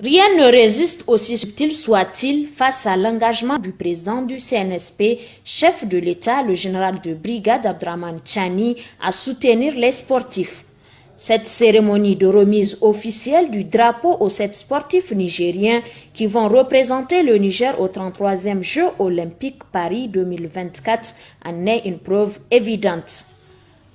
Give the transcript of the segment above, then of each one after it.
Rien ne résiste, aussi subtil soit-il, face à l'engagement du président du CNSP, chef de l'État, le général de brigade Abdrahmane Tchani, à soutenir les sportifs. Cette cérémonie de remise officielle du drapeau aux 7 sportifs nigériens qui vont représenter le Niger aux 33e Jeux olympiques Paris 2024 en est une preuve évidente.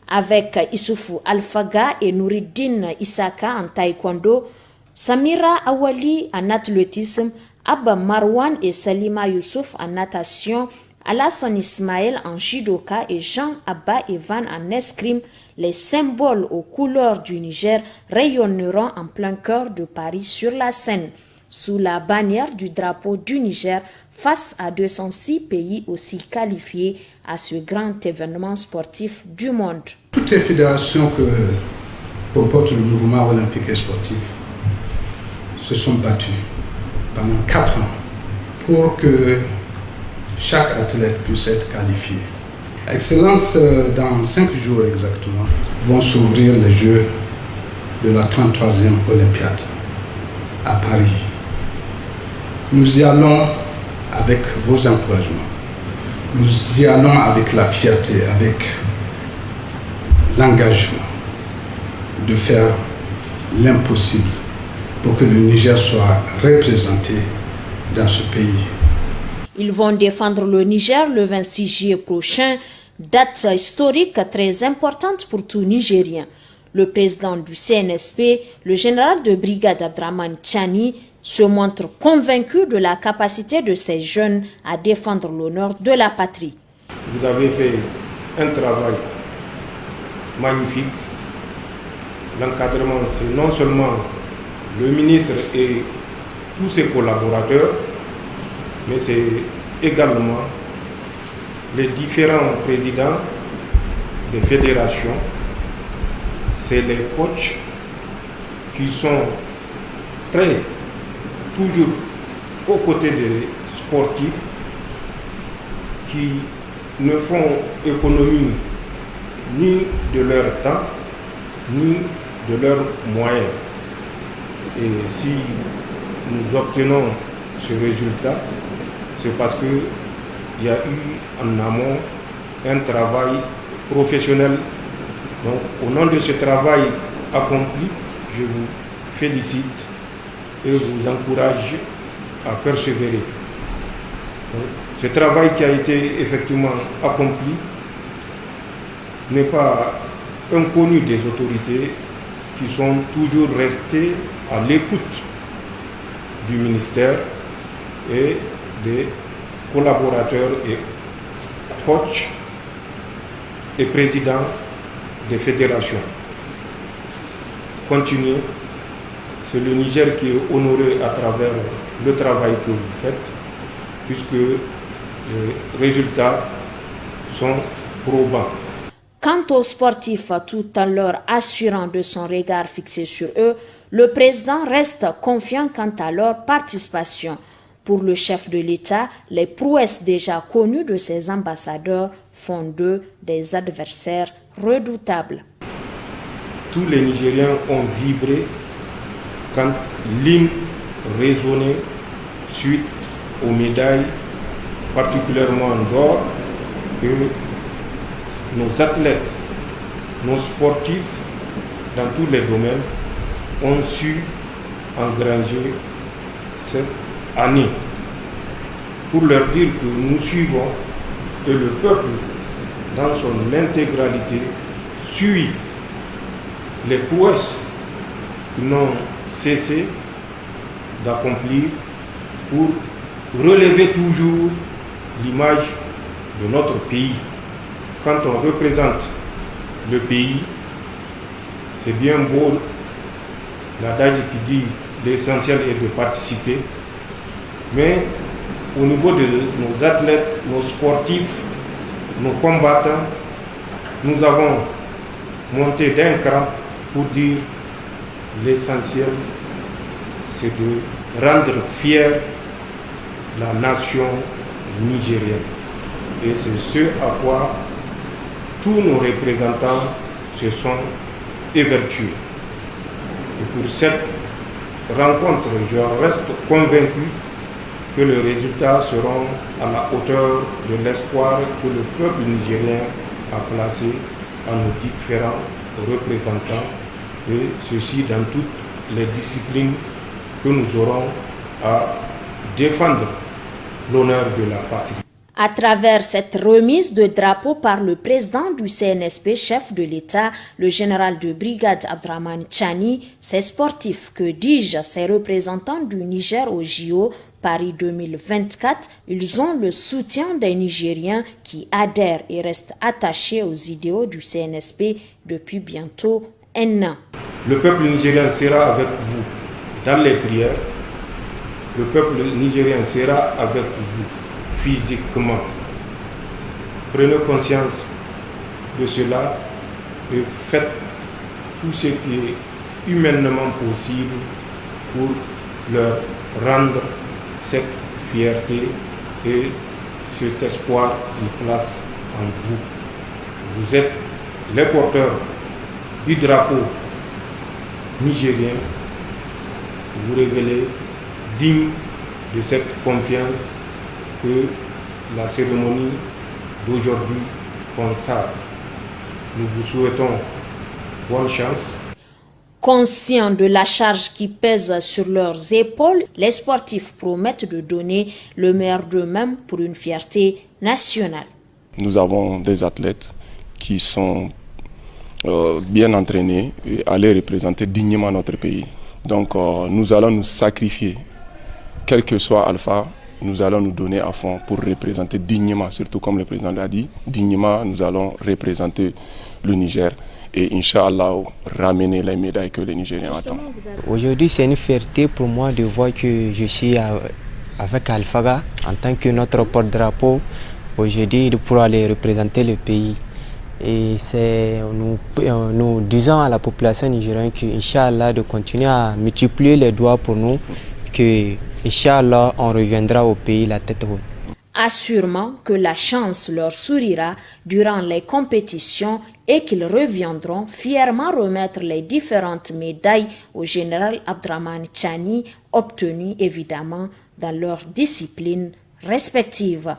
Avec Issoufou Alfaga et Nouridine Isaka en taekwondo, Samira Awali en athlétisme, Abba Marwan et Salima Youssouf en natation, Alassane Ismaël en judoka et Jean Abba Evan en escrime, les symboles aux couleurs du Niger rayonneront en plein cœur de Paris sur la scène, sous la bannière du drapeau du Niger face à 206 pays aussi qualifiés à ce grand événement sportif du monde. Toutes les fédérations que comporte le mouvement olympique et sportif se sont battues pendant 4 ans pour que chaque athlète puisse être qualifié. Excellence, dans 5 jours exactement, vont s'ouvrir les Jeux de la 33e Olympiade à Paris. Nous y allons avec vos encouragements. Nous y allons avec la fierté, avec l'engagement de faire l'impossible pour que le Niger soit représenté dans ce pays. Ils vont défendre le Niger le 26 juillet prochain, date historique très importante pour tout Nigérien. Le président du CNSP, le général de brigade Abdrahmane Tchani, se montre convaincu de la capacité de ces jeunes à défendre l'honneur de la patrie. Vous avez fait un travail magnifique. L'encadrement, c'est non seulement le ministre et tous ses collaborateurs, mais c'est également les différents présidents des fédérations, c'est les coachs qui sont prêts, toujours aux côtés des sportifs, qui ne font économie ni de leur temps, ni de leurs moyens. Et si nous obtenons ce résultat, c'est parce qu'il y a eu en amont un travail professionnel. Donc, au nom de ce travail accompli, je vous félicite et vous encourage à persévérer. Donc, ce travail qui a été effectivement accompli n'est pas inconnu des autorités qui sont toujours restées à l'écoute du ministère et des collaborateurs et coachs et présidents des fédérations. Continuez, c'est le Niger qui est honoré à travers le travail que vous faites, puisque les résultats sont probants. Quant aux sportifs, tout en leur assurant de son regard fixé sur eux, le président reste confiant quant à leur participation. Pour le chef de l'État, les prouesses déjà connues de ses ambassadeurs font d'eux des adversaires redoutables. Tous les Nigériens ont vibré quand l'hymne résonnait suite aux médailles, particulièrement d'or, que nos athlètes, nos sportifs, dans tous les domaines, ont su engranger cette année. Pour leur dire que nous suivons et le peuple, dans son intégralité, suit les prouesses qu'ils n'ont cessé d'accomplir pour relever toujours l'image de notre pays. Quand on représente le pays, c'est bien beau l'adage qui dit l'essentiel est de participer, mais au niveau de nos athlètes, nos sportifs, nos combattants, nous avons monté d'un cran pour dire l'essentiel, c'est de rendre fière la nation nigérienne. Et c'est ce à quoi tous nos représentants se sont évertués. Et pour cette rencontre, je reste convaincu que les résultats seront à la hauteur de l'espoir que le peuple nigérien a placé à nos différents représentants, et ceci dans toutes les disciplines que nous aurons à défendre l'honneur de la patrie. À travers cette remise de drapeau par le président du CNSP, chef de l'État, le général de brigade Abdraman Tchani, ces sportifs, que dis-je, ces représentants du Niger au JO Paris 2024, ils ont le soutien des Nigériens qui adhèrent et restent attachés aux idéaux du CNSP depuis bientôt un an. Le peuple nigérien sera avec vous dans les prières. Le peuple nigérien sera avec vous physiquement. Prenez conscience de cela et faites tout ce qui est humainement possible pour leur rendre cette fierté et cet espoir qu'ils placent en vous. Vous êtes les porteurs du drapeau nigérien. Vous révélez digne de cette confiance que la cérémonie d'aujourd'hui consacre. Nous vous souhaitons bonne chance. Conscients de la charge qui pèse sur leurs épaules, les sportifs promettent de donner le meilleur d'eux-mêmes pour une fierté nationale. Nous avons des athlètes qui sont bien entraînés et aller représenter dignement notre pays. Donc nous allons nous sacrifier, quel que soit Alpha. Nous allons nous donner à fond pour représenter dignement, surtout comme le président l'a dit, dignement nous allons représenter le Niger et Inch'Allah ramener les médailles que les Nigériens attendent. Aujourd'hui c'est une fierté pour moi de voir que je suis avec Alphaga en tant que notre porte-drapeau aujourd'hui pour aller représenter le pays. Et nous disons à la population nigérienne qu'Inch'Allah de continuer à multiplier les doigts pour nous, que Inch'Allah, on reviendra au pays la tête haute. Assurément que la chance leur sourira durant les compétitions et qu'ils reviendront fièrement remettre les différentes médailles au général Abdraman Tchani, obtenues évidemment dans leurs disciplines respectives.